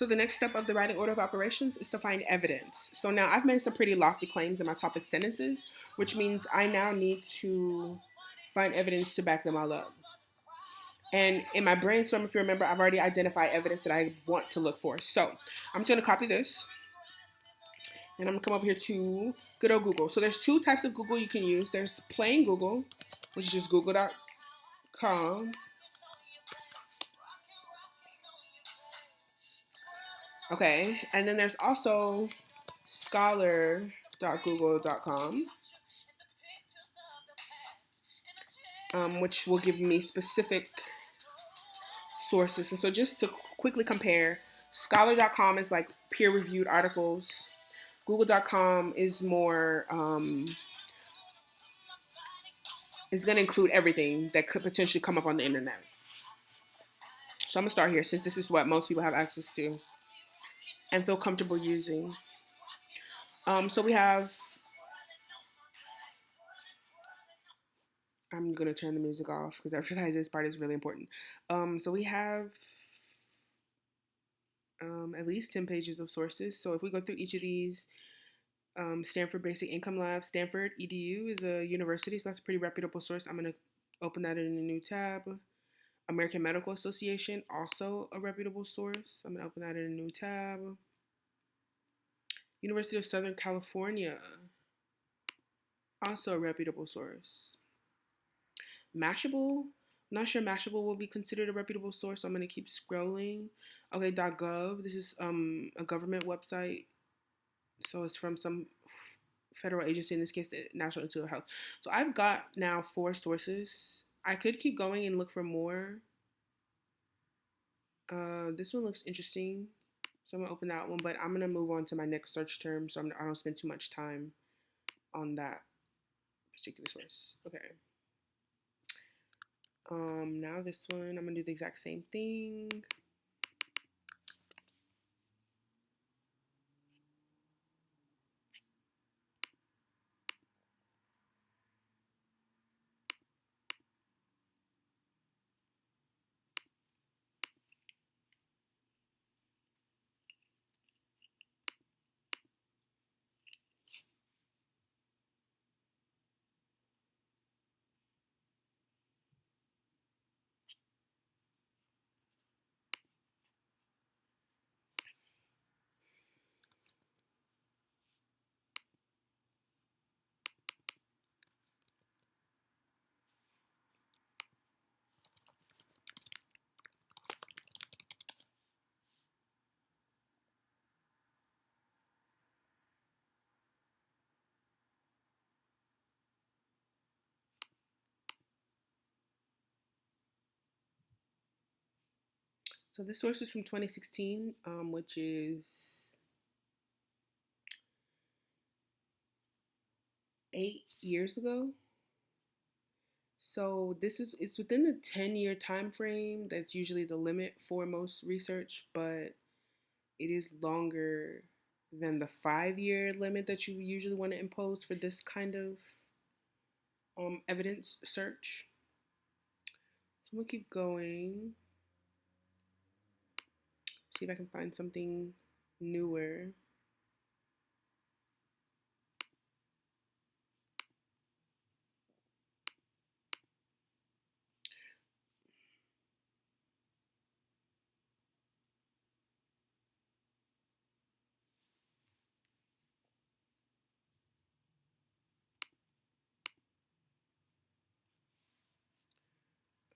So the next step of the writing order of operations is to find evidence. So now I've made some pretty lofty claims in my topic sentences, which means I now need to find evidence to back them all up. And in my brainstorm, if you remember, I've already identified evidence that I want to look for. So I'm just going to copy this and I'm going to come over here to good old Google. So there's two types of Google you can use. There's plain Google, which is just google.com. Okay, and then there's also scholar.google.com, which will give me specific sources. And so just to quickly compare, scholar.com is like peer-reviewed articles. Google.com is more is going to include everything that could potentially come up on the internet. So I'm going to start here since this is what most people have access to and feel comfortable using. So we have, I'm going to turn the music off because I realize this part is really important. So we have at least 10 pages of sources. So if we go through each of these, Stanford Basic Income Lab, Stanford EDU is a university, so that's a pretty reputable source. I'm going to open that in a new tab. American Medical Association, also a reputable source. I'm going to open that in a new tab. University of Southern California, also a reputable source. Mashable, I'm not sure Mashable will be considered a reputable source, so I'm going to keep scrolling. Okay, .gov, this is a government website, so it's from some federal agency, in this case, the National Institute of Health. So I've got now 4 sources. I could keep going and look for more. This one looks interesting, so I'm gonna open that one, but I'm gonna move on to my next search term, so I don't spend too much time on that particular source. Okay. Now this one, I'm gonna do the exact same thing. So this source is from 2016, which is 8 years ago. So it's within the 10-year time frame. That's usually the limit for most research, but it is longer than the 5-year limit that you usually want to impose for this kind of evidence search. So I'm gonna keep going, see if I can find something newer.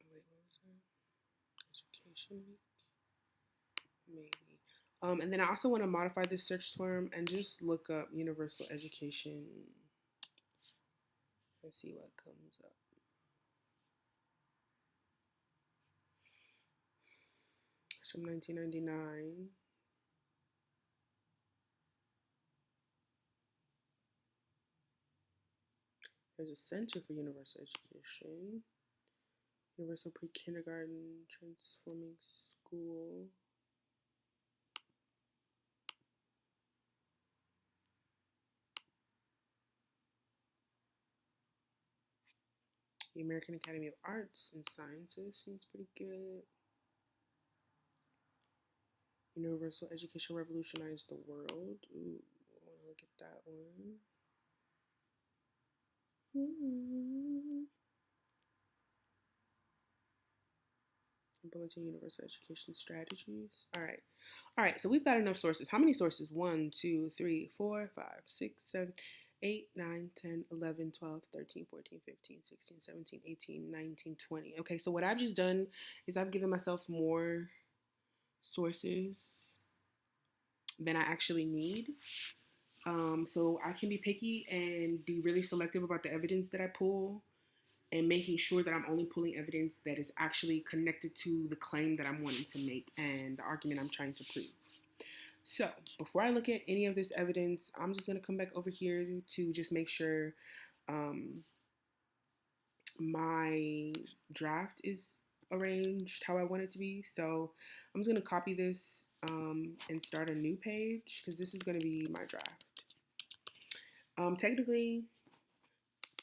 Oh, wait, what was that? Education week? Maybe. And then I also want to modify this search term and just look up universal education and see what comes up. It's from 1999. There's a Center for Universal Education, Universal Pre-Kindergarten, Transforming School. The American Academy of Arts and Sciences seems pretty good. Universal education revolutionized the world. Ooh, I want to look at that one. Implementing universal education strategies. All right. All right. So we've got enough sources. How many sources? 1, 2, 3, 4, 5, 6, 7, 8, 9, 10, 11, 12, 13, 14, 15, 16, 17, 18, 19, 20. Okay. So what I've just done is I've given myself more sources than I actually need. So I can be picky and be really selective about the evidence that I pull and making sure that I'm only pulling evidence that is actually connected to the claim that I'm wanting to make and the argument I'm trying to prove. So before I look at any of this evidence, I'm just going to come back over here to just make sure um, my draft is arranged how I want it to be. So I'm just going to copy this and start a new page because this is going to be my draft. Technically,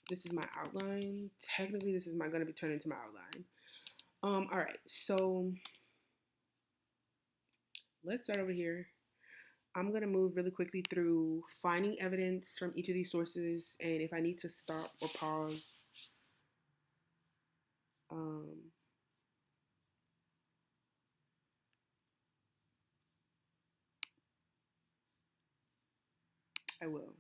this is my outline. Technically, this is going to be turned into my outline. All right, so let's start over here. I'm going to move really quickly through finding evidence from each of these sources, and if I need to stop or pause, um, I will.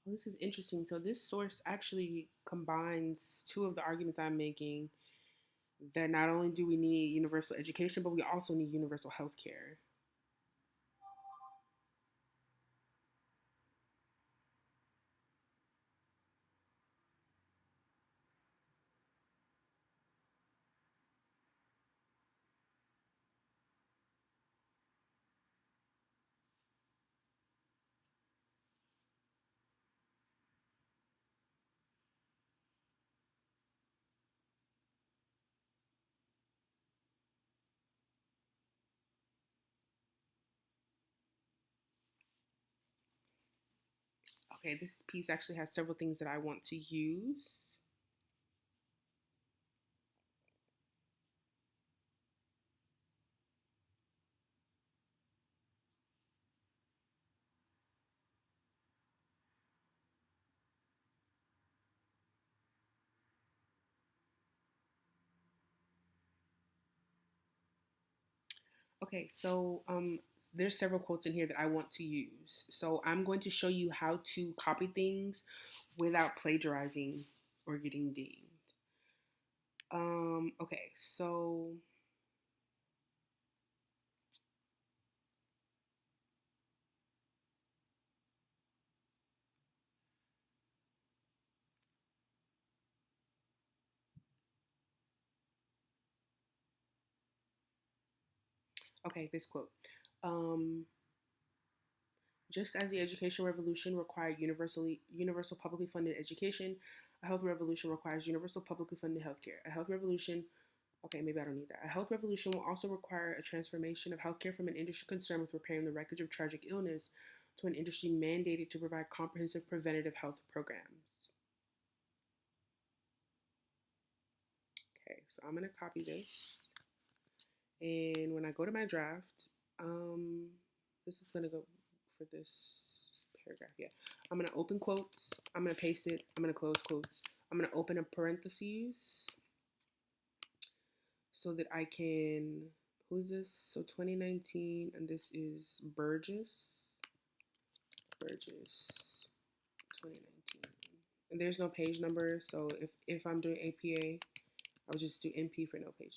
Well, this is interesting. So this source actually combines two of the arguments I'm making that not only do we need universal education, but we also need universal health care. Okay, this piece actually has several things that I want to use. Okay, so there's several quotes in here that I want to use. So I'm going to show you how to copy things without plagiarizing or getting dinged. Okay, so okay, this quote. Um, just as the education revolution required universal publicly funded education, a health revolution requires universal publicly funded healthcare. A health revolution Okay, maybe I don't need that. A health revolution will also require a transformation of healthcare from an industry concerned with repairing the wreckage of tragic illness to an industry mandated to provide comprehensive preventative health programs. Okay, so I'm going to copy this. And when I go to my draft, this is going to go for this paragraph. Yeah. I'm going to open quotes. I'm going to paste it. I'm going to close quotes. I'm going to open a parentheses so that I can, who's this? So 2019, and this is Burgess 2019. And there's no page number, so if I'm doing APA, I'll just do NP for no page